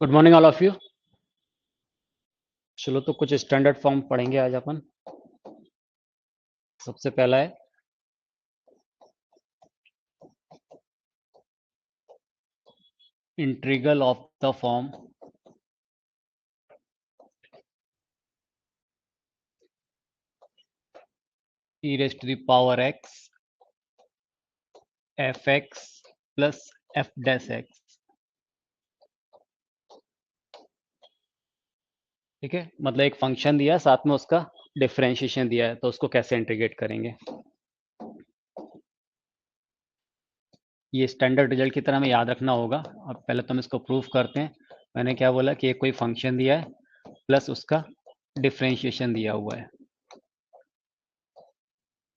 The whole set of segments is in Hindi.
Good morning all of you. चलो तो कुछ स्टैंडर्ड फॉर्म पढ़ेंगे आज अपन। सबसे पहला है integral of the form e raise to the power x f x plus F dash x. ठीक है, मतलब एक फंक्शन दिया है, साथ में उसका डिफरेंशिएशन दिया है, तो उसको कैसे इंटीग्रेट करेंगे। ये स्टैंडर्ड रिजल्ट की तरह हमें याद रखना होगा। अब पहले तो हम इसको प्रूफ करते हैं। मैंने क्या बोला कि एक कोई फंक्शन दिया है प्लस उसका डिफरेंशिएशन दिया हुआ है।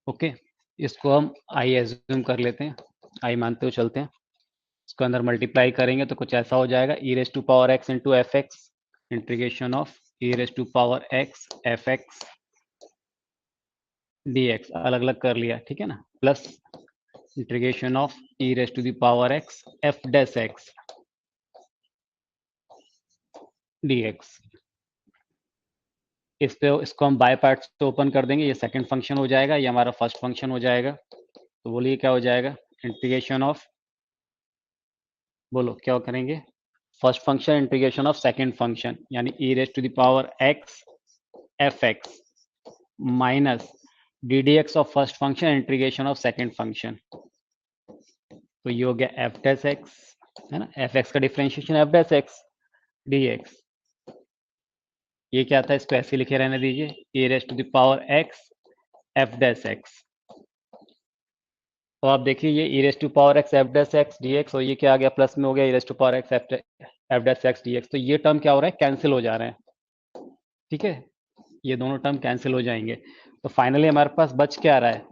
ओके, इसको हम आई एज्यूम कर लेते हैं, आई मानते हुए चलते हैं। इसको अंदर मल्टीप्लाई करेंगे तो कुछ ऐसा हो जाएगा, ई raise to power x into F X, integration of E raise to power X F X D X. अलग अलग कर लिया, ठीक है ना, plus integration of E raise to the power X F dash x D X. इस पे इसको हम बाय पार्ट्स तो ओपन कर देंगे, ये सेकंड फंक्शन हो जाएगा, ये हमारा फर्स्ट फंक्शन हो जाएगा। तो बोलिए क्या हो जाएगा, इंटीग्रेशन ऑफ, बोलो क्या करेंगे, first function integration of second function यानी ई raise to the power X F x minus D D x of first function integration of second function. तो ये हो गया एफ डैश एक्स, है ना, एफ एक्स का differentiation F dash x D x. ये क्या था, इसको ऐसे लिखे रहने दीजिए, E raise to the power X F dash X. तो आप देखिए ये ई raise to power X F dash x D x, और ये क्या आ गया, प्लस में हो गया E raise to power X F dash x D X. तो ये टर्म क्या हो रहा है, कैंसिल हो जा रहे हैं। ठीक है, ये दोनों टर्म कैंसिल हो जाएंगे। तो फाइनली हमारे पास बच क्या आ रहा है,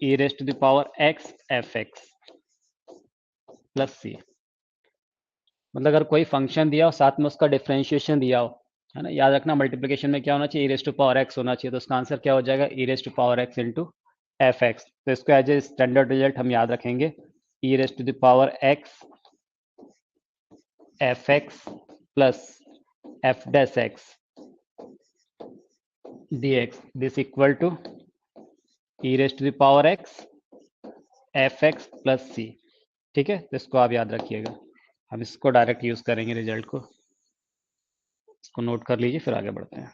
ई raise to the power X F x plus C. मतलब अगर कोई फंक्शन दिया हो साथ में उसका डिफरेंशिएशन दिया हो, है ना, याद रखना मल्टीप्लिकेशन में क्या होना चाहिए, E raise to power X होना चाहिए। तो उसका आंसर क्या हो जाएगा, ई raise to power x into F X. तो इसको एज ए स्टैंडर्ड रिजल्ट हम याद रखेंगे, E raise to the power X F x plus F dash x D X, this equal to E raise to the power X F x plus सी। ठीक है, तो इसको आप याद रखिएगा। हम इसको डायरेक्ट यूज करेंगे रिजल्ट को, इसको नोट कर लीजिए, फिर आगे बढ़ते हैं।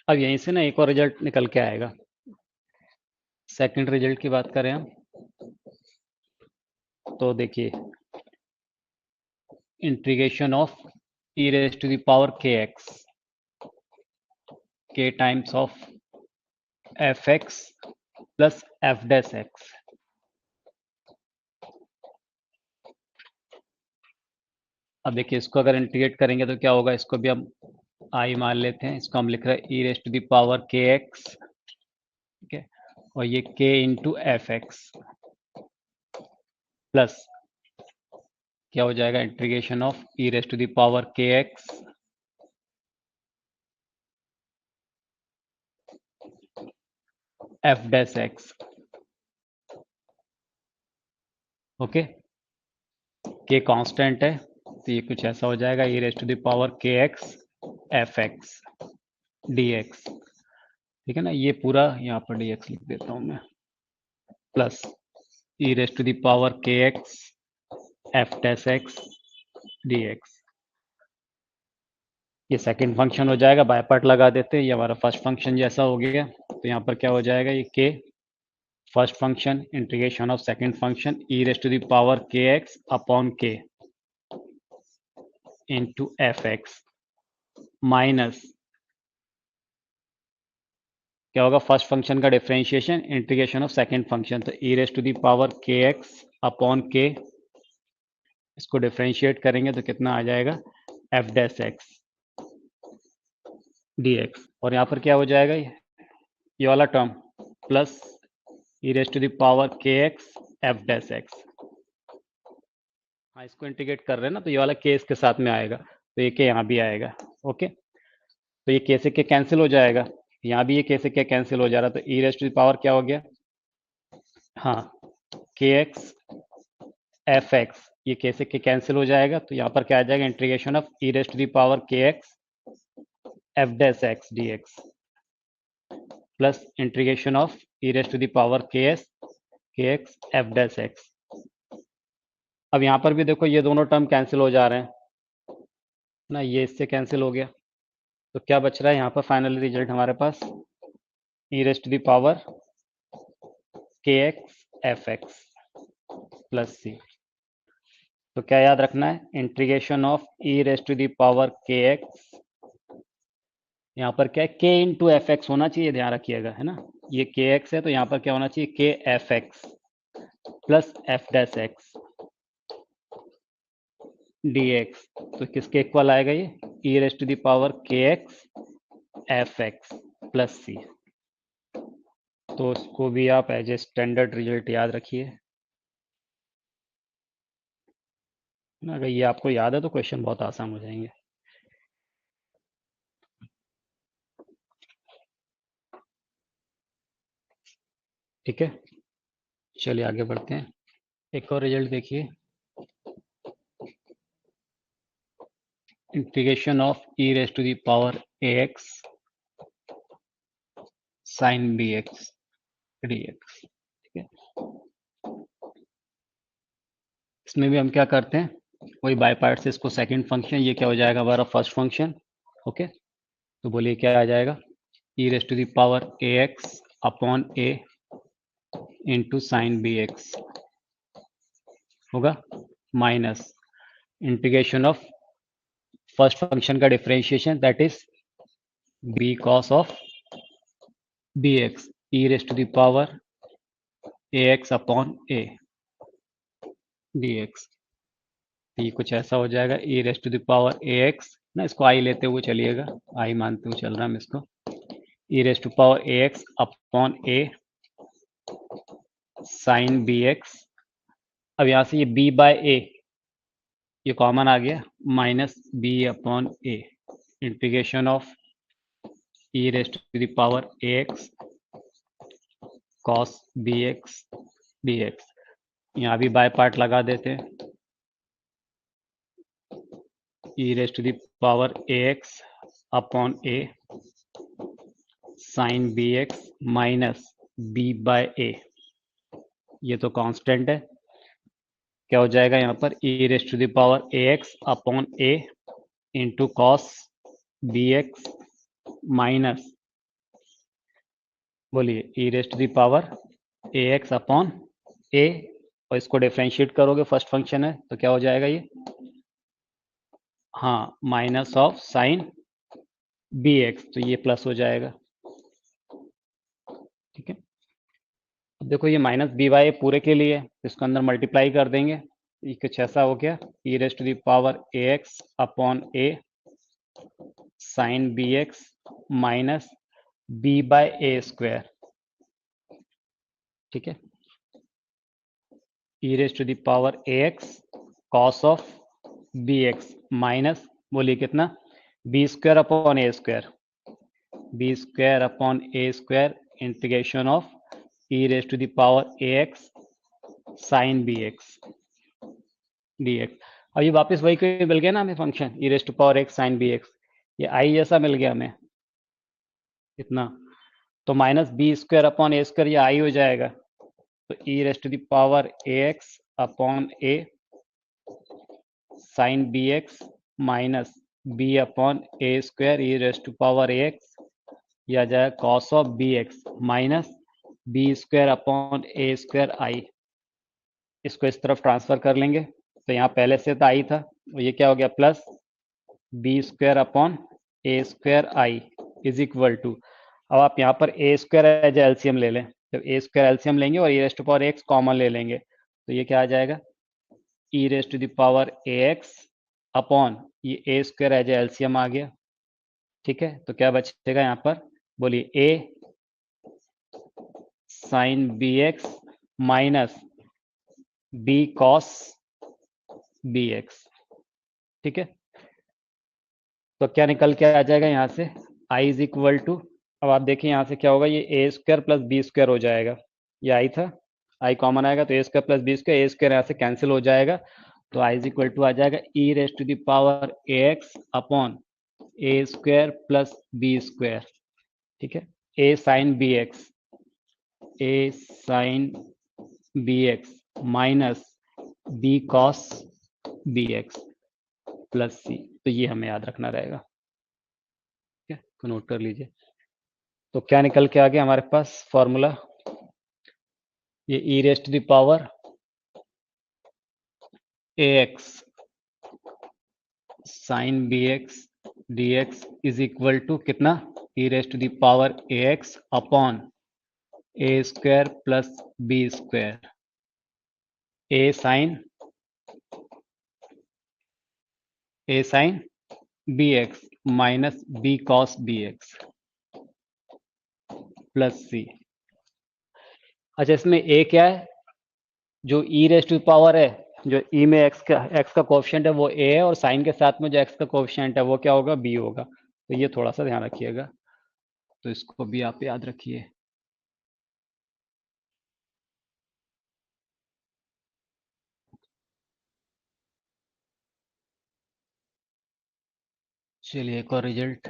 अब यहीं से ना एक और रिजल्ट निकल के आएगा। सेकंड रिजल्ट की बात करें हम, तो देखिए integration of E raise to the power के एक्स के times of f x plus F dash x. अब देखिए इसको अगर इंटीग्रेट करेंगे तो क्या होगा, इसको भी हम आई मान लेते हैं, इसको हम लिख रहे हैं e raise to the power के एक्स, ठीक है, और ये के इंटू एफ एक्स प्लस क्या हो जाएगा, integration of E raise to the power के x F dash X. Okay, K constant है, तो ये कुछ ऐसा हो जाएगा, ई रेज टू द पावर के x F X D x. ठीक है ना, ये पूरा यहाँ पर डी एक्स लिख देता हूँ मैं, plus E raise to the power के x F dash x D x. ये सेकंड फंक्शन हो जाएगा, बाय पार्ट लगा देते हैं, ये हमारा फर्स्ट फंक्शन जैसा हो गया। तो यहाँ पर क्या हो जाएगा, ये के first function integration of second function e raise to the power के x upon k into F x minus क्या होगा, फर्स्ट फंक्शन का differentiation integration of second function, तो e raise to the power के एक्स अपॉन के, इसको डिफरेंशिएट करेंगे तो कितना आ जाएगा, f dash x D x. और यहाँ पर क्या हो जाएगा, ये वाला term plus E raise to the power के एक्स एफ डैश एक्स। हाँ, इसको इंटीग्रेट कर रहे हैं ना, तो ये वाला के इसके साथ में आएगा, तो ये के यहाँ भी आएगा। ओके, तो ये के से के कैंसिल हो जाएगा, यहाँ भी ये के से के कैंसिल हो जा रहा है, तो e raise to the power क्या हो गया, हाँ, के एक्स एफ एक्स, ये कैसे के कैंसिल हो जाएगा, तो यहाँ पर क्या आ जाएगा, integration of E rest to the power के x F dash x D X plus integration of E rest to the power के एक्स एफ डैश एक्स। अब यहाँ पर भी देखो ये दोनों टर्म कैंसिल हो जा रहे हैं ना, ये इससे कैंसिल हो गया, तो क्या बच रहा है यहाँ पर फाइनल रिजल्ट हमारे पास, e rest to the power के x F x plus c. तो क्या याद रखना है, integration of E rest to the power के एक्स, यहाँ पर क्या है, के इंटू एफ एक्स होना चाहिए, ध्यान रखिएगा, है ना, ये के एक्स है तो यहाँ पर क्या होना चाहिए, के F x plus F dash x D X. तो किसके इक्वल आएगा ये, ई रेस्ट टू द पावर के x F x plus c. तो उसको भी आप एज ए स्टैंडर्ड रिजल्ट याद रखिए ना, अगर ये आपको याद है तो क्वेश्चन बहुत आसान हो जाएंगे। ठीक है, चलिए आगे बढ़ते हैं। एक और रिजल्ट देखिए, integration of e raise to the power a x sine b x D x. ठीक है, इसमें भी हम क्या करते हैं, वही बाय पार्ट से इसको सेकंड फंक्शन, ये क्या हो जाएगा हमारा फर्स्ट फंक्शन। ओके, तो बोलिए क्या आ जाएगा, e raise to the power a x upon a into sine b x होगा, minus integration of first function का differentiation, that is b cos of b x e raise to the power a x upon a d x. ये कुछ ऐसा हो जाएगा, e raise to the power a x ना, इसको आई लेते हुए चलिएगा, आई मानते हुए चल रहा है मैं इसको, e raise to power a x upon a sine b x. अब यहाँ से ये b बाय ए ये कॉमन आ गया, minus b upon a integration of e raise to the power a x cos b x D x. यहाँ भी बाय पार्ट लगा देते हैं, e raise to the power a x upon a sine b x minus b by a, ये तो कांस्टेंट है, क्या हो जाएगा यहाँ पर, e raise to the power a x upon a into cos b x minus, बोलिए e raise to the power a x upon a, और इसको डिफरेंशिएट करोगे, फर्स्ट फंक्शन है तो क्या हो जाएगा ये, हाँ, minus of sine b x, तो ये प्लस हो जाएगा। ठीक है, अब देखो ये माइनस बी वाई पूरे के लिए, इसको अंदर मल्टीप्लाई कर देंगे, ये कुछ ऐसा हो गया, e raise to the power a x upon a sine b x minus b by a square. ठीक है, e raise to the power a x cos of b x minus, बोलिए कितना, b square upon a square, b square upon a square integration of e raise to the power a x sine b x D x. अब ये वापस वही कोई मिल गया ना हमें function, e raise to power x sine b x, ये आई जैसा मिल गया हमें इतना, तो minus b square upon a square ये आई हो जाएगा, तो e raise to the power a x upon a sine b x minus b upon a square e raise to power a x, यह आ जाएगा cos of b x minus b square upon a square I. इसको इस तरफ ट्रांसफर कर लेंगे, तो यहाँ पहले से तो आई था, और ये क्या हो गया, plus b square upon a square I is equal to, अब आप यहाँ पर ए स्क्वायर एज एलसीएम ले लें, जब ए स्क्वायर एलसीएम लेंगे और e raise to power x common ले लेंगे, तो ये क्या आ जाएगा, e raise to the power a x upon ये ए स्क्वायर एज एलसीएम आ गया। ठीक है, तो क्या बचेगा यहाँ पर, बोलिए a sine b x minus b cos b x. ठीक है, तो क्या निकल के आ जाएगा यहाँ से, आई इज इक्वल टू, अब आप देखिए यहाँ से क्या होगा, ये a square plus b square हो जाएगा, ये आई था, आई कॉमन आएगा तो a square plus b square, a square यहाँ से कैंसिल हो जाएगा, तो आई इज इक्वल टू आ जाएगा e raise to the power a x upon a square plus b square. ठीक है, a sine b x, a sine b x minus b cos b x plus c. तो ये हमें याद रखना रहेगा। ठीक है, तो नोट कर लीजिए। तो क्या निकल के आ गया हमारे पास फॉर्मूला, ये e raise to the power a x sine b x D x is equal to कितना, e raise to the power a x upon a square plus b square, a sine b x minus b cos b x plus c. अच्छा, इसमें ए क्या है, जो ई रेस टू पावर है, जो ई में एक्स का कोएफिशिएंट है वो ए है, और साइन के साथ में जो एक्स का कोएफिशिएंट है वो क्या होगा, बी होगा। तो ये थोड़ा सा ध्यान रखिएगा, तो इसको भी आप याद रखिए। चलिए एक और result,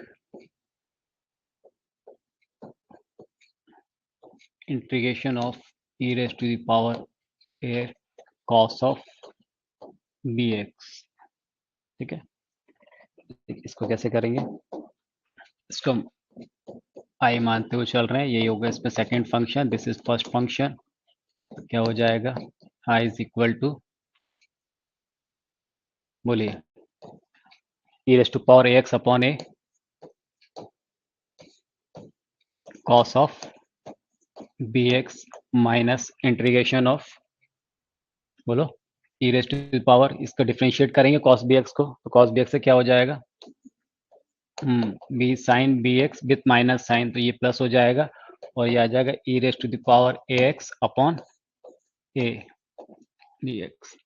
integration of e raise to the power a cos of b x. ठीक है, इसको कैसे करेंगे, इसको आई मानते हुए चल रहे हैं, यही होगा इसमें second function, this is first function. क्या हो जाएगा, आई इज इक्वल टू, बोलिए, e raise to power a x upon a cos of b x minus integration of, बोलो, ई रेस टू पावर, इसको डिफ्रेंशिएट करेंगे कॉस बी एक्स को, तो कॉस बी एक्स से क्या हो जाएगा, b sine b x with minus sine, तो ये प्लस हो जाएगा, और ये आ जाएगा e raise to the power a x upon a d x,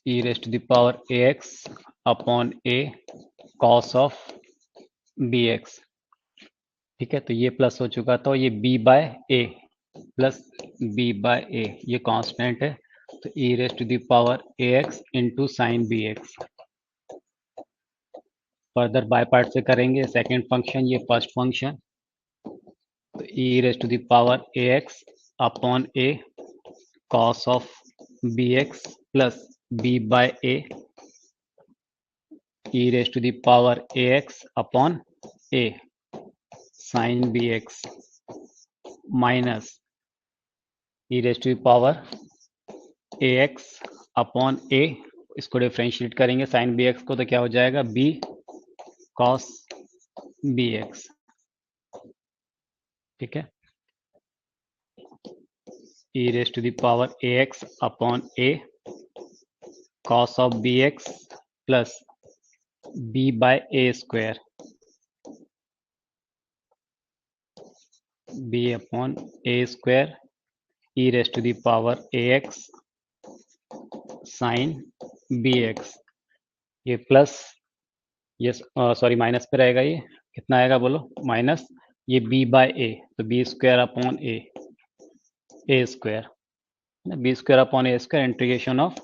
e raise to the power a x upon a cos of b x. ठीक है, तो ये प्लस हो चुका था, ये b by a plus b by a, ये कांस्टेंट है, तो e raise to the power a x into sine b x. Further by part से करेंगे, सेकेंड फंक्शन, ये फर्स्ट फंक्शन, तो e raise to the power a x upon a cos of b x plus b by a, e raise to the power a x upon a sine b x minus e raise to the power a x upon a, इसको डिफ्रेंशिएट करेंगे साइन बी एक्स को, तो क्या हो जाएगा, बी कॉस बी एक्स। ठीक है, e raise to the power a x upon a cos of b x plus b by a square, b upon a square e raise to the power a x sine b x, ये प्लस, ये सॉरी माइनस पे रहेगा, ये कितना आएगा बोलो, माइनस ये बी बाय ए, तो b square upon a square, b square upon a square integration of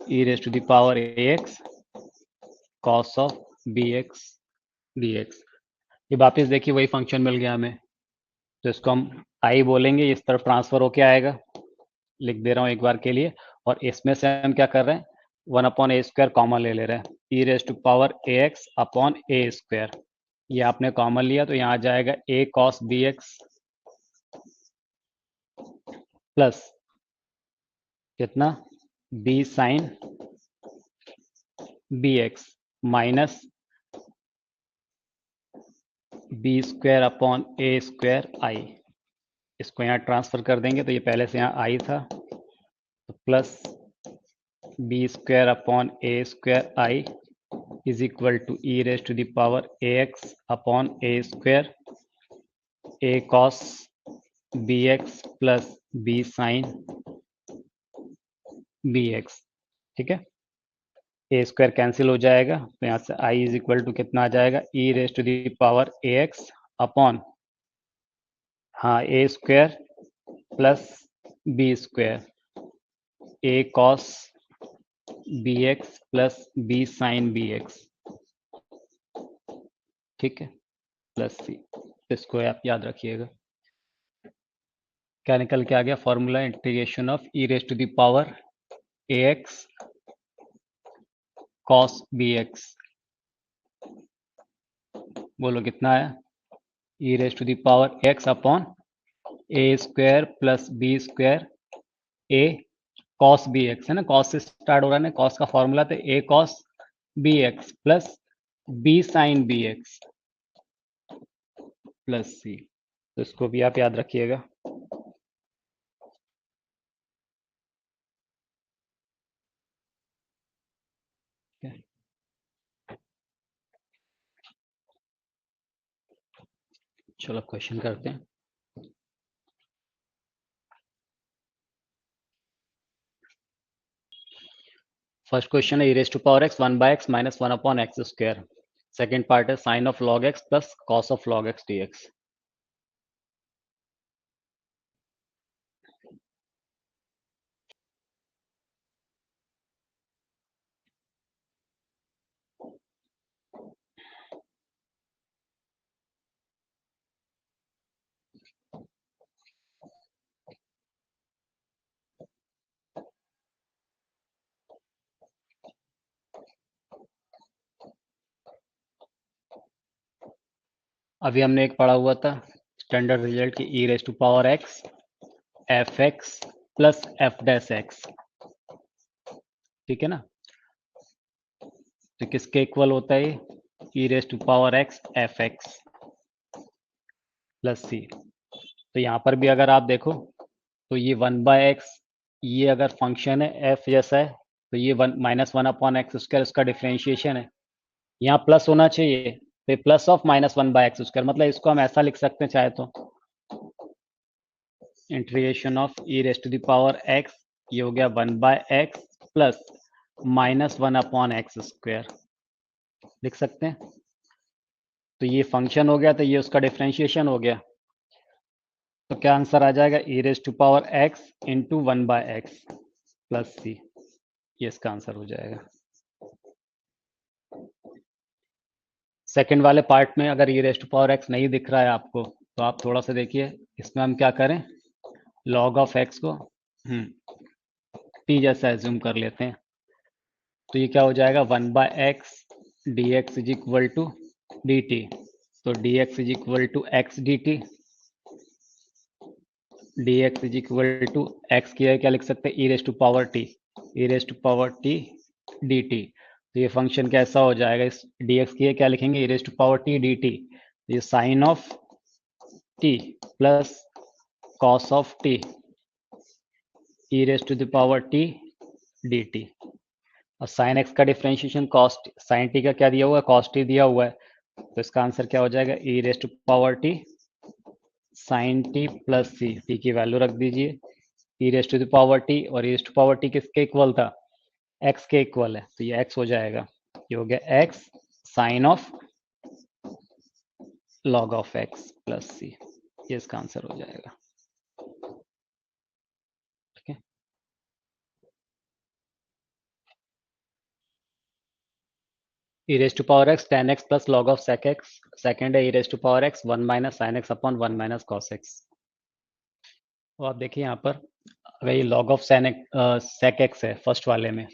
e raise to the power a x cos of b x D x. ये वापिस देखिए वही फंक्शन मिल गया हमें, तो इसको हम आई बोलेंगे, इस तरफ ट्रांसफर होके आएगा, लिख दे रहा हूँ एक बार के लिए, और इसमें से हम क्या कर रहे हैं, one upon a square common ले ले रहे हैं, e raise to power a x upon a square, ये आपने कॉमन लिया, तो यहाँ आ जाएगा a cos b x plus कितना, b sine b x minus b square upon a square I, इसको यहाँ ट्रांसफर कर देंगे, तो ये पहले से यहाँ आई था, तो plus b square upon a square I is equal to e raise to the power a x upon a square a cos b x plus b sine b x. ठीक है, ए स्क्वायर कैंसिल हो जाएगा, तो यहाँ से आई इज इक्वल टू कितना आ जाएगा, e raise to the power a x upon हाँ, a square plus b square, a cos b x plus b sine b x, ठीक है, प्लस सी। इसको आप याद रखिएगा। क्या निकल के आ गया formula? Integration of E raise to the power a x cos b x. बोलो कितना है? ई raise to the power x upon a square plus b square a cos b x, है ना, कॉस से स्टार्ट हो रहा है ना, कॉस का फॉर्मूला तो a cos b x plus b sine b x plus c. तो इसको भी आप याद रखिएगा। चलो क्वेश्चन करते हैं। फर्स्ट क्वेश्चन है, e raised to power x 1 by x minus 1 upon x square. Second part है sin of log x plus cos of log x dx. अभी हमने एक पढ़ा हुआ था स्टैंडर्ड रिजल्ट की e raised to power x f x plus F dash x, ठीक है ना। तो किसके इक्वल होता है? e raised to power x f x plus c. तो यहाँ पर भी अगर आप देखो तो ये 1 बाय एक्स, ये अगर फंक्शन है एफ जैसा है, तो ये -1 अपॉन एक्स स्क्वायर उसका डिफ्रेंशिएशन है। यहाँ प्लस होना चाहिए, तो plus of -1 by x square, मतलब इसको हम ऐसा लिख सकते हैं चाहे तो, integration of E raise to the power x, ये हो गया 1 by x plus -1 upon x square, लिख सकते हैं। तो ये फंक्शन हो गया, तो ये उसका डिफ्रेंशिएशन हो गया। तो क्या आंसर आ जाएगा? ई raise to power x into 1 by x plus c, ये इसका आंसर हो जाएगा। सेकंड वाले पार्ट में अगर ई रेज टू पावर एक्स नहीं दिख रहा है आपको, तो आप थोड़ा सा देखिए, इसमें हम क्या करें, लॉग ऑफ एक्स को टी जैसा एज्यूम कर लेते हैं। तो ये क्या हो जाएगा? 1 by x D x is equal to d t. तो d x is equal to x d t, d x is equal to x की है क्या लिख सकते हैं? E raise to power t, e raise to power t d t. तो ये फंक्शन कैसा हो जाएगा? इस डी एक्स की है क्या लिखेंगे? E raise to power t d t. ये sine of t plus cos of t e raise to the power t d t. और साइन एक्स का डिफ्रेंशिएशन कॉस, साइन टी का क्या दिया हुआ है? कॉस टी दिया हुआ है। तो इसका आंसर क्या हो जाएगा? ई raise to power t sine t plus c, t की वैल्यू रख दीजिए, e raise to the power t, और e raise to power t किसके इक्वल था? एक्स के इक्वल है, तो ये एक्स हो जाएगा। ये हो गया x sine of log of x plus c, ये इसका आंसर हो जाएगा। ठीक है, ई raise to power x tan x plus log of sec x, second है ई raise to power x 1 minus sine x upon 1 minus cos x. तो आप देखिए यहाँ पर अगर ये लॉग ऑफ sec x है फर्स्ट वाले में,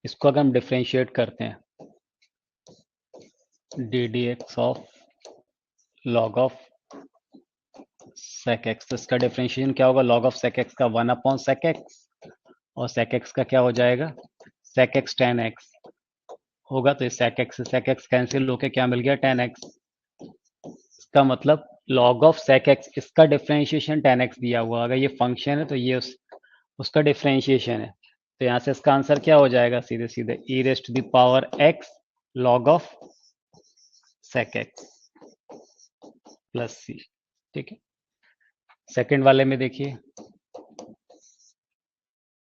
इसको अगर हम डिफ्रेंशिएट करते हैं d D x of log of sec x, तो इसका डिफ्रेंशिएशन क्या होगा? लॉग ऑफ sec x का 1 अपॉन sec x, और sec x का क्या हो जाएगा? sec x tan x होगा। तो sec x से sec x कैंसिल होके क्या मिल गया? tan x। इसका मतलब log ऑफ sec x, इसका डिफ्रेंशिएशन tan x दिया हुआ, अगर ये फंक्शन है तो ये उसका डिफ्रेंशिएशन है। तो यहाँ से इसका आंसर क्या हो जाएगा? सीधे सीधे e raise to the power x log of sec x plus सी। ठीक है, सेकंड वाले में देखिए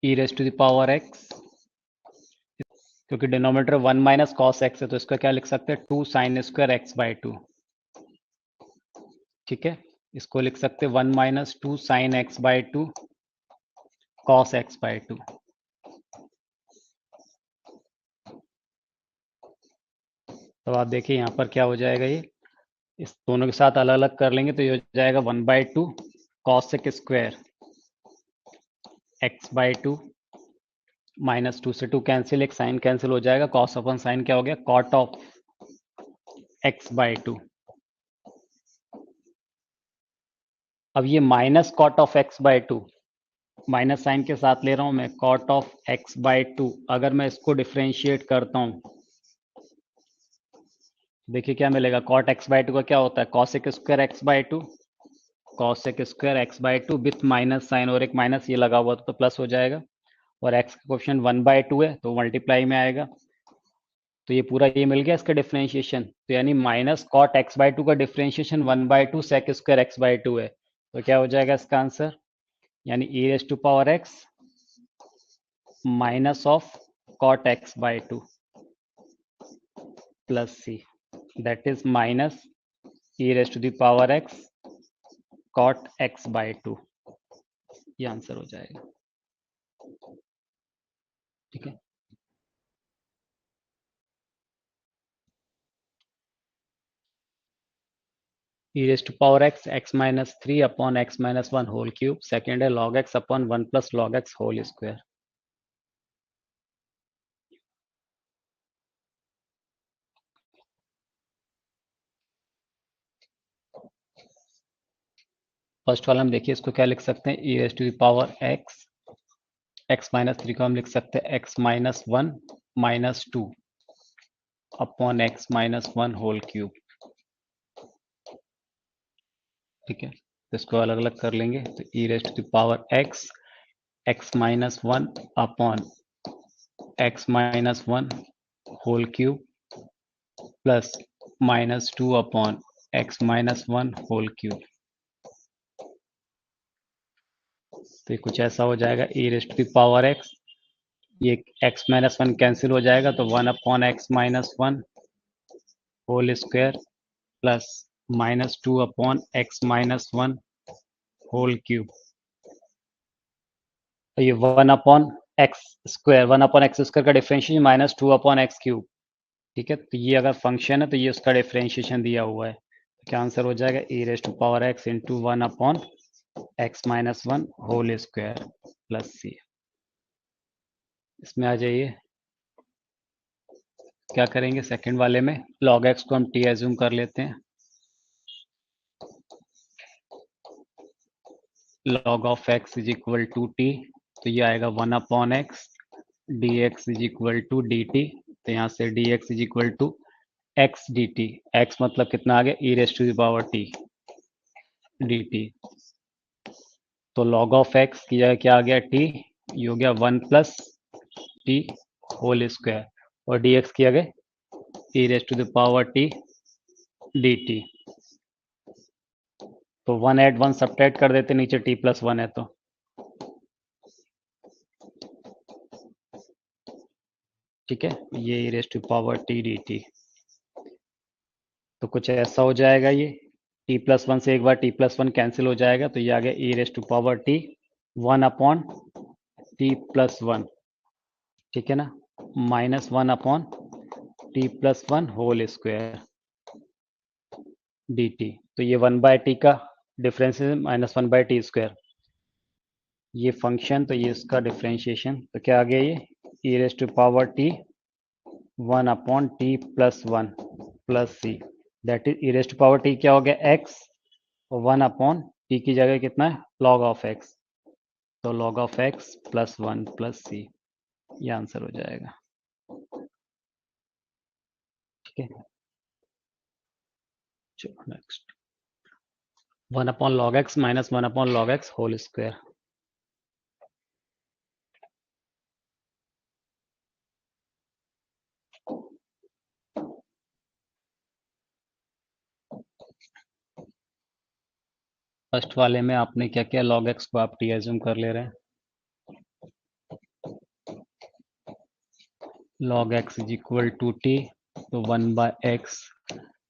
e raise to the power x, क्योंकि डिनोमिनेटर 1 माइनस कॉस एक्स है, तो इसका क्या लिख सकते हैं? 2 साइन स्क्वायर एक्स बाई 2। ठीक है, इसको लिख सकते 1 minus 2 sine x by 2 cos x by 2। तो आप देखिए यहाँ पर क्या हो जाएगा, ये इस दोनों के साथ अलग अलग कर लेंगे तो ये हो जाएगा 1/2 cos square x by 2 minus 2 से 2 कैंसिल, एक साइन कैंसिल हो जाएगा, कॉस अपन साइन क्या हो गया, कॉट ऑफ एक्स बाय 2। अब ये minus cot of x by 2 minus sine के साथ ले रहा हूं मैं, कॉट ऑफ एक्स बाय 2। अगर मैं इसको डिफ्रेंशिएट करता हूं, देखिए क्या मिलेगा, कॉट एक्स बाय 2 का क्या होता है, cosec square x by 2, cosec square x by 2 with minus sine, और एक माइनस ये लगा हुआ तो प्लस हो जाएगा, और एक्स का कोएफिशिएंट 1/2 है तो मल्टीप्लाई में आएगा। तो ये पूरा ये मिल गया इसका डिफरेंशिएशन, तो यानी माइनस कॉट एक्स बाय 2 का differentiation 1/2 sec square x by 2 है। तो क्या हो जाएगा इसका आंसर, यानी ई raise to power x minus of cot x by 2 plus c, that is minus e raise to the power x cot x by 2। ये आंसर हो जाएगा। ठीक है, e raised to power x x minus 3 upon x minus 1 whole cube, second है log x upon 1 plus log x whole square। First वाला हम देखिए, इसको क्या लिख सकते हैं, e raised to the power x x minus 3 को हम लिख सकते हैं x minus 1 minus 2 upon x minus 1 whole cube। ठीक है, तो इसको अलग अलग कर लेंगे, तो e raised to the power x x minus 1 upon x minus 1 whole cube plus minus 2 upon x minus 1 whole cube। तो ये कुछ ऐसा हो जाएगा, e raised to power x, ये x माइनस 1 कैंसिल हो जाएगा तो 1 upon x minus 1 whole square plus minus 2 upon x minus 1 whole cube. तो ये 1 upon x square, 1 upon x square का differentiation minus 2 upon x cube. ठीक है, तो ये अगर फंक्शन है तो ये उसका डिफरेंशिएशन दिया हुआ है, तो क्या आंसर हो जाएगा, e raise to power x into 1 upon x minus 1 whole square plus c. इसमें आ जाइए, क्या करेंगे सेकंड वाले में, log x को हम t एज्यूम कर लेते हैं, log of x is equal to t, तो ये आएगा 1 upon x D x is equal to d t, तो यहाँ से d x is equal to x d t, x मतलब कितना आ गया, e raise to the power t d t. तो log ऑफ x की जगह क्या आ गया, t, ये हो गया 1 प्लस टी होल स्क्वायर, और डी एक्स किया गया e raise to the power t d t. तो 1 ऐड 1 सब्ट्रैक्ट कर देते, नीचे t प्लस 1 है तो, ठीक है, ये e raise to power t d t. तो कुछ ऐसा हो जाएगा, ये t प्लस 1 से एक बार t प्लस 1 कैंसिल हो जाएगा, तो ये आ गया e raise to power t 1 upon t plus 1, ठीक है ना, minus 1 upon t plus 1 whole square d t. तो ये 1/t का डिफरेंस है माइनस 1/t स्क्वायर, ये फंक्शन, तो ये इसका डिफरेंशिएशन, तो क्या आ गया, ये e raise to power t 1 upon t plus 1 plus c, that is e raise to power t क्या हो गया, x, और 1 अपॉन t की जगह कितना है, log ऑफ x, तो log of x plus 1 plus c, ये आंसर हो जाएगा। ठीक है, चलो next, 1 upon log x minus 1 upon log x whole square. First वाले में आपने क्या किया, log x को आप t एज्यूम कर ले रहे हैं, log x is equal to t, तो 1 by x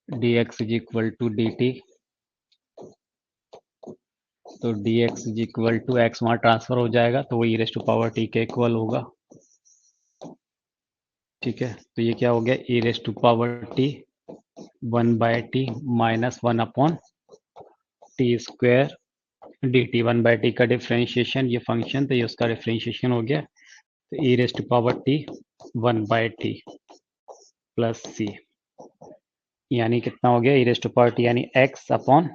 D x is equal to d t, तो dx is equal to x वहाँ ट्रांसफर हो जाएगा तो वो e raise to power t के इक्वल होगा। ठीक है, तो ये क्या हो गया, e raise to power t 1/t minus 1/t square d t. 1/t का डिफ्रेंशिएशन, ये फंक्शन तो ये उसका डिफ्रेंशिएशन हो गया, तो e raise to power t 1/t plus c, यानी कितना हो गया, e raise to power t यानी x upon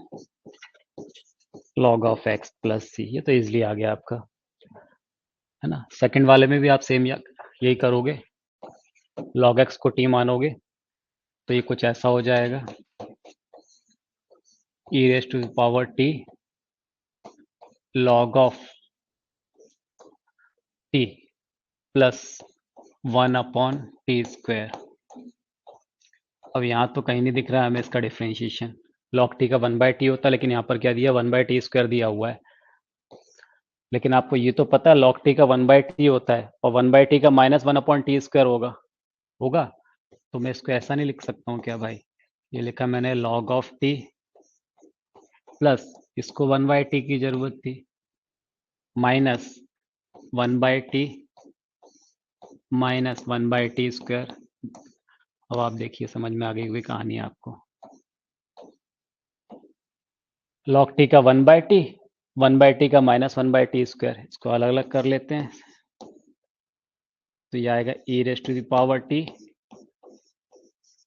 log of x plus c. ये तो इजिली आ गया आपका, है ना। सेकंड वाले में भी आप सेम यही करोगे, लॉग x को t मानोगे तो ये कुछ ऐसा हो जाएगा, e raise to power t log of t plus 1/t square. अब यहाँ तो कहीं नहीं दिख रहा है हमें इसका डिफ्रेंशिएशन, लॉग टी का 1/t होता है, लेकिन यहाँ पर क्या दिया, 1/t स्क्वायर दिया हुआ है। लेकिन आपको ये तो पता है लॉग टी का 1/t होता है और 1/t का माइनस 1/t स्क्वायर होगा होगा तो मैं इसको ऐसा नहीं लिख सकता हूँ क्या भाई, ये लिखा मैंने लॉग ऑफ टी प्लस, इसको 1/t की जरूरत थी, minus 1/t minus 1/t square. अब आप देखिए समझ में आ गई हुई कहानी है आपको, लॉग टी का 1/t, 1/t का माइनस 1/t स्क्वायर, इसको अलग अलग कर लेते हैं, तो ये आएगा e raise to the power t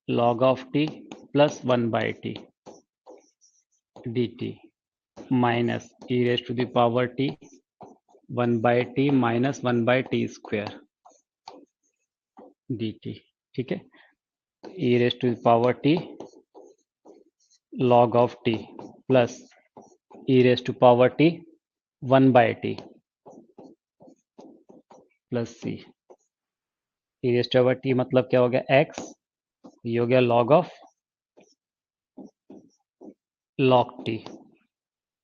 log of t plus 1/t dt minus e raise to the power t 1/t minus 1/t square dt। ठीक है, e raise to the power t log of t plus e raise to power t 1/t plus c. E raise to power t मतलब क्या हो गया, x, ये हो गया log of log t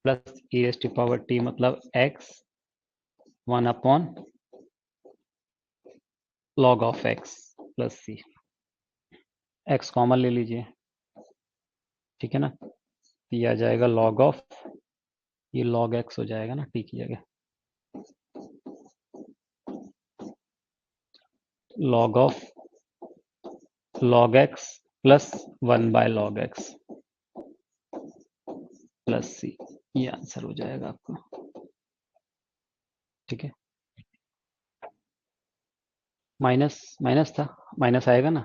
plus e raise to power t मतलब x 1/, log of x plus c. x common ले लीजिए, ठीक है ना, तो ये आ जाएगा लॉग ऑफ, ये लॉग x हो जाएगा ना t की जगह, log of log x plus 1/log x plus c, ये आंसर हो जाएगा आपका। ठीक है, माइनस माइनस था, माइनस आएगा ना,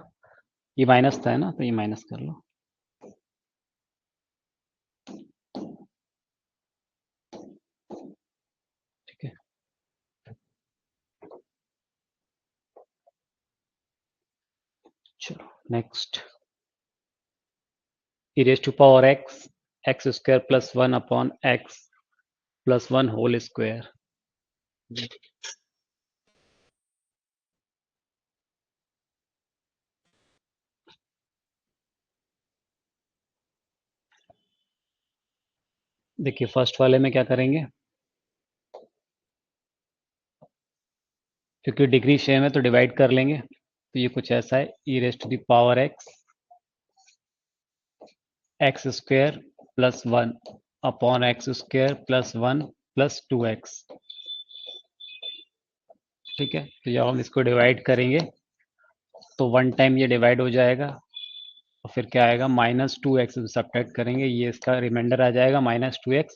ये माइनस था है ना, तो ये माइनस कर लो। ठीक है, चलो next, e raise to power x x square plus 1/x plus 1 whole square. देखिए फर्स्ट वाले में क्या करेंगे, क्योंकि डिग्री सेम है तो डिवाइड कर लेंगे, तो ये कुछ ऐसा है, e raise to the power x square plus 1/x square plus 1 plus 2x। ठीक है, तो जब हम इसको डिवाइड करेंगे तो 1 टाइम ये डिवाइड हो जाएगा और फिर क्या आएगा, -2x सब्ट्रैक्ट करेंगे, ये इसका रिमाइंडर आ जाएगा -2x,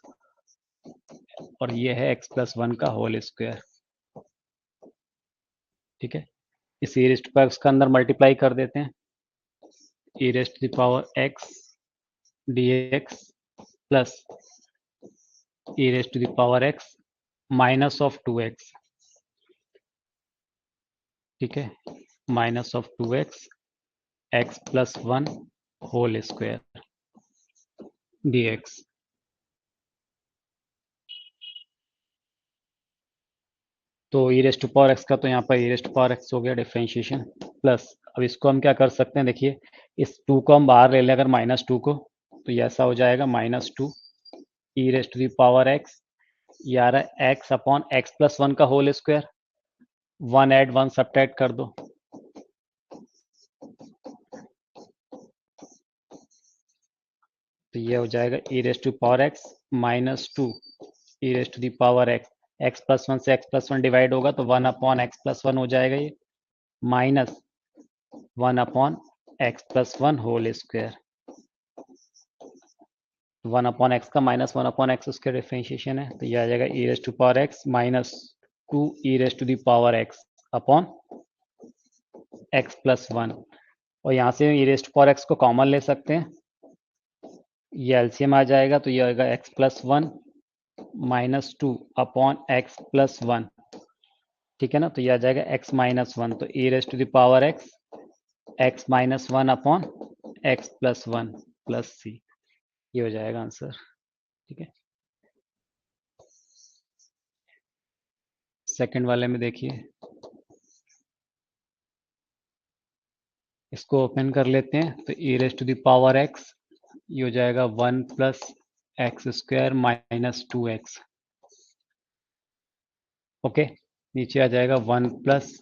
और ये है x प्लस 1 का होल स्क्वायर। ठीक है, इस ई रेस्ट पर उसका अंदर मल्टीप्लाई कर देते हैं, e rest to the power x dx plus e rest to the power x minus of 2x। ठीक है, minus of 2x x plus 1 whole square dx। तो e rest to power x का तो यहाँ पर e rest to power x हो गया डिफ्रेंशिएशन, प्लस अब इसको हम क्या कर सकते हैं, देखिए इस 2 को हम बाहर ले लें अगर -2 को, तो ये ऐसा हो जाएगा -2 e rest to the power x, ये आ रहा है एक्स अपॉन एक्स प्लस 1 का होल स्क्वायर, 1 ऐड 1 सब्ट्रैक्ट कर दो, तो ये हो जाएगा e rest to power x -2 e rest to the power x, x plus one से एक्स प्लस वन डिवाइड होगा तो 1/x+1 हो जाएगा ये, minus 1/x+1 whole square. 1/x का माइनस 1/x उसके डिफ्रेंशिएशन है, तो ये आ जाएगा e rest to power x minus 2 e rest to the power x upon x+1। और यहाँ से e rest to power x को कॉमन ले सकते हैं, ये एलसीएम आ जाएगा तो ये आएगा x+1 माइनस 2 अपॉन x+1, ठीक है ना। तो ये आ जाएगा x-1, तो e rest to the power x x-1 upon x+1 plus c, ये हो जाएगा आंसर, ठीक है। सेकंड वाले में देखिए, इसको ओपन कर लेते हैं, तो e rest to the power x ये हो जाएगा 1 plus x square minus 2x, okay. नीचे आ जाएगा 1 plus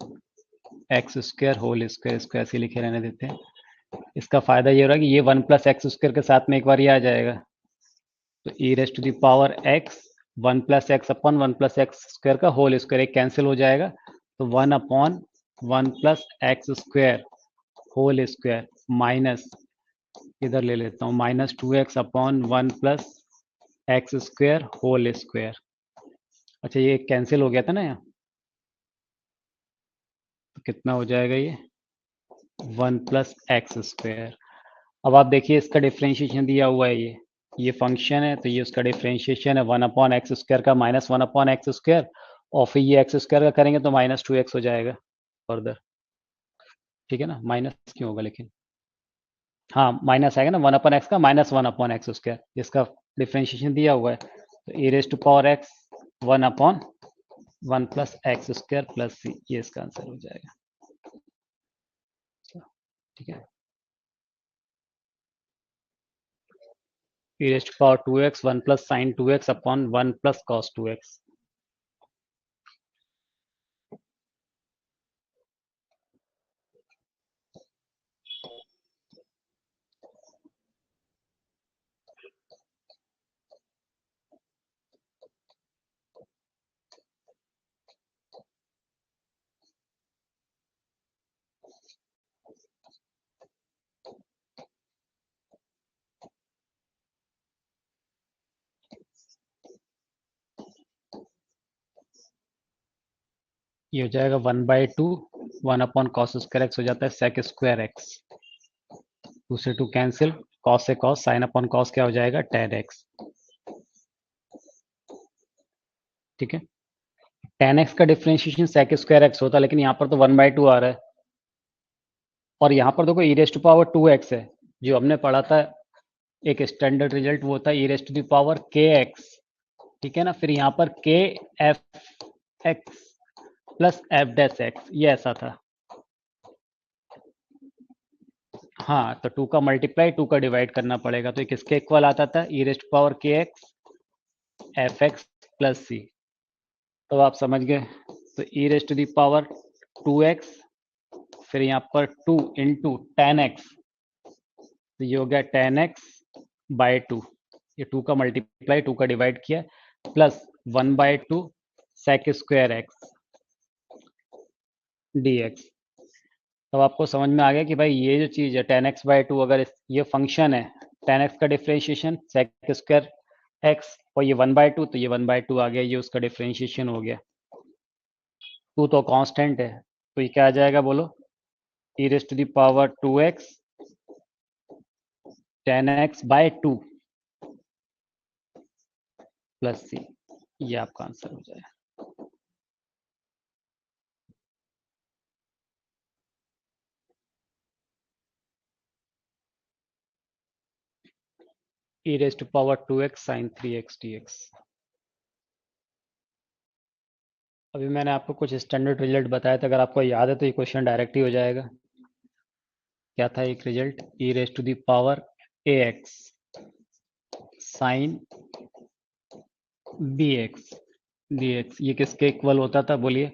x square whole square, इसको ऐसे लिखे रहने देते हैं। इसका फायदा ये हो रहा है कि ये 1 प्लस एक्स स्क्वायर के साथ में एक बार ये आ जाएगा, तो e rest to the power x 1 plus x upon 1 plus x square का होल स्क्वायर एक कैंसिल हो जाएगा, तो 1 upon 1 plus x square whole square minus, इधर ले लेता हूँ, minus 2x upon 1 plus x square whole square. अच्छा ये कैंसिल हो गया था ना यहाँ, तो कितना हो जाएगा ये 1 प्लस एक्स स्क्वायर। अब आप देखिए इसका डिफ्रेंशिएशन दिया हुआ है, ये फंक्शन है, तो ये उसका डिफ्रेंशिएशन है 1/x स्क्वायर का माइनस 1/x स्क्वायर, और फिर ये एक्स स्क्वायर का करेंगे तो माइनस 2x हो जाएगा फर्दर, ठीक है ना। माइनस क्यों होगा लेकिन, हाँ माइनस आएगा ना, 1/x का माइनस 1/x स्क्वायर, इसका डिफ्रेंशिएशन दिया हुआ है, तो e raise to power x 1/1 plus x square plus c, ये इसका आंसर हो जाएगा, ठीक है। e raised to power 2x 1 plus sin 2x upon 1 plus cos 2x। ये हो जाएगा 1/2 1/cos स्क्वायर एक्स हो जाता है sec स्क्वायर एक्स, 2 से 2 कैंसिल, cos से cos, sin अपॉन cos क्या हो जाएगा tan x, ठीक है। tan x का डिफरेंशिएशन sec स्क्वायर एक्स होता है, लेकिन यहाँ पर तो 1/2 आ रहा है, और यहाँ पर देखो e raise to power 2x है, जो हमने पढ़ा था एक स्टैंडर्ड रिजल्ट, वो था e raise to the power kx, ठीक है ना। फिर यहाँ पर k f x plus F dash x, ये ऐसा था, हाँ। तो 2 का मल्टीप्लाई 2 का डिवाइड करना पड़ेगा, तो ये किसके इक्वल आता था, ई रेस्ट पावर के x F x plus c, तो आप समझ गए। तो e rest to the power 2x, फिर यहाँ पर 2 इंटू टेन एक्स, तो ये हो गया टेन एक्स बाई 2, ये 2 का मल्टीप्लाई 2 का डिवाइड किया, plus 1/2 sec square x D x. तब आपको समझ में आ गया कि भाई ये जो चीज़ है tan x/2, अगर ये फंक्शन है, tan x का डिफ्रेंशिएशन sec स्क्वायर x, और ये 1/2, तो ये 1/2 आ गया, ये उसका डिफ्रेंशिएशन हो गया। 2 तो कांस्टेंट है, तो ये क्या आ जाएगा बोलो, e raise to the power 2x tan x/2 plus c, ये आपका आंसर हो जाएगा। e raise to power 2x sin 3x dx। अभी मैंने आपको कुछ स्टैंडर्ड रिजल्ट बताया था, अगर आपको याद है तो ये क्वेश्चन डायरेक्ट ही हो जाएगा। क्या था एक result, e raise to the power ax sine bx dx, ये किसके इक्वल होता था बोलिए,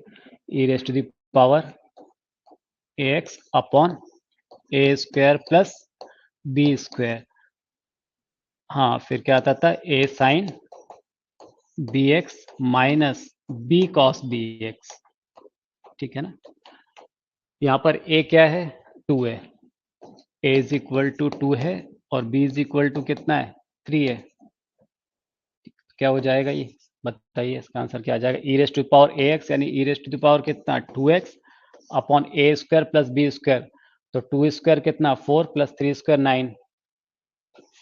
e raise to the power ax upon a square plus b square, हाँ। फिर क्या आता था a sine b x minus b cos b x. ठीक है ना। यहाँ पर ए क्या है, 2 है, ए इज इक्वल टू 2 है और बी इज इक्वल टू कितना है, 3 है। क्या हो जाएगा ये, बताइए इसका आंसर क्या आ जाएगा। E raise to power a x यानी ई रेस टू पावर कितना 2x upon a square plus b square. तो 2 स्क्वायर कितना 4 प्लस 3 स्क्वायर 9,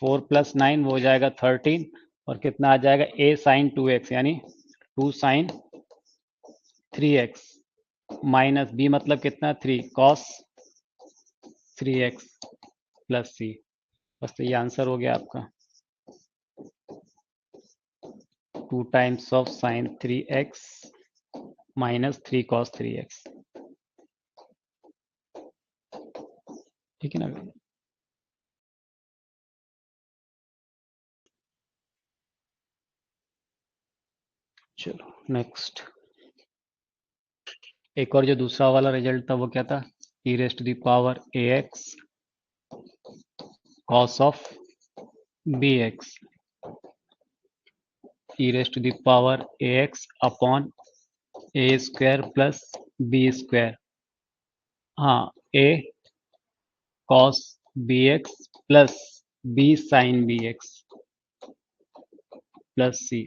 4 प्लस 9 वो हो जाएगा 13 और कितना आ जाएगा a साइन 2x यानी 2 साइन 3x माइनस b मतलब कितना 3 कॉस 3x प्लस c। बस तो ये आंसर हो गया आपका, 2 times of sine 3x minus 3 cos 3x। ठीक है ना। चलो नेक्स्ट, एक और जो दूसरा वाला रिजल्ट था वो क्या था, e raise to the power ax cos of bx, e raise to the power ax upon a square plus b square. हाँ, a cos bx plus b sin bx plus c।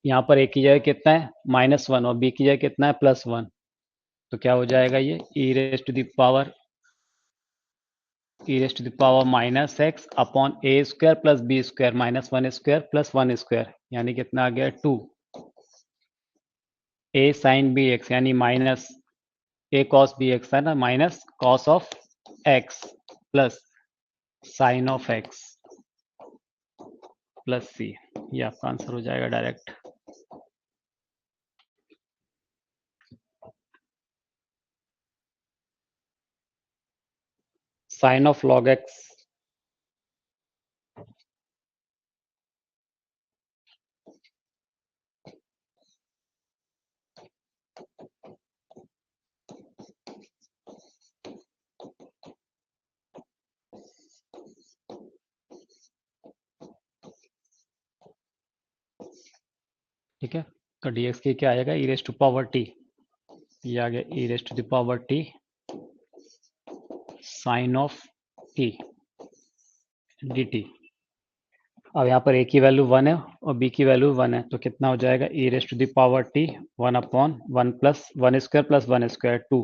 यहाँ पर a की जगह कितना है -1 और b की जगह कितना है +1। तो क्या हो जाएगा ये e raise to the power minus x upon a square plus b square -1 square plus 1 square यानी कितना आ गया 2 ए साइन बी एक्स यानी minus a cos b x है ना, minus cos of x plus sine of x plus c. ये आपका आंसर हो जाएगा direct. Sine of log x, ठीक है। तो dx की क्या आएगा e raise to power T, ये आ गया e raise to the power t sine of t dt। अब यहाँ पर a की वैल्यू 1 है और b की वैल्यू 1 है तो कितना हो जाएगा e raise to the power t 1 upon 1 plus 1 square plus 1 square 2।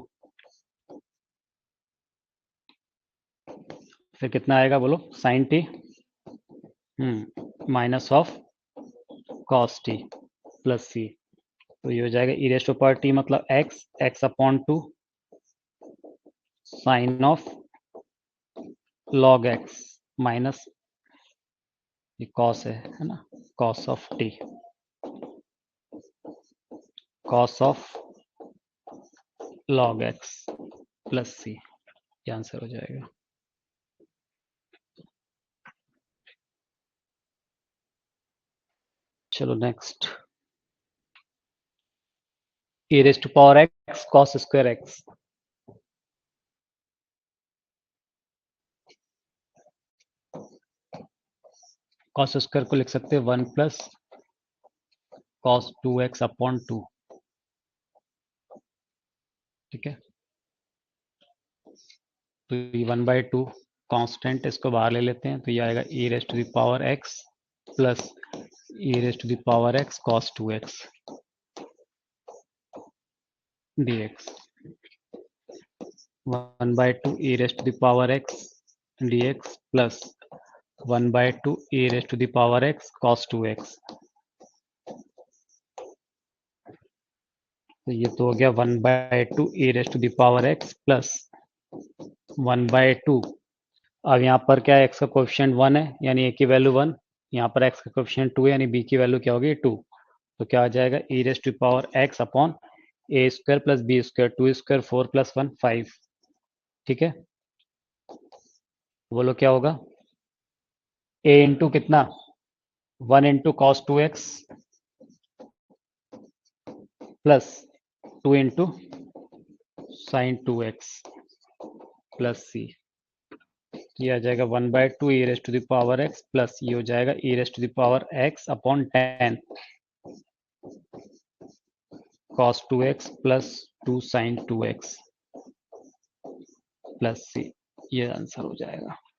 फिर कितना आएगा बोलो sine t minus of cos t plus c. तो ये हो जाएगा e raise to power t मतलब x, x upon 2 sine of log x minus ये कॉस है ना, cos of t, cos of log x plus c. ये आंसर हो जाएगा। चलो next, e raise to power x cos square x. Cos square को लिख सकते हैं 1 प्लस कॉस 2x अपॉन 2। ठीक है। तो ये 1/2 कांस्टेंट, इसको बाहर ले लेते हैं तो ये आएगा e raise to the power x plus e raise to the power x cos 2x dx। 1/2 e raise to the power x dx plus 1/2 e raise to the power x cos 2x। तो ये तो हो गया 1/2 e raise to the power x plus 1/2। अब यहाँ पर क्या है x का कोएफिशिएंट 1 है यानी a की वैल्यू 1, यहाँ पर x का कोएफिशिएंट 2 है यानी b की वैल्यू क्या होगी 2। तो क्या आ जाएगा e raise to power x upon a square plus b square, 2 square 4 plus 1 5। ठीक है। बोलो क्या होगा a इंटू कितना 1 into cos 2x plus 2 into sine 2x plus c. ये आ जाएगा 1/2 e raise to the power x plus ये हो जाएगा e raise to the power x upon 10 cos 2x plus 2 sin 2x plus c, ये आंसर हो जाएगा।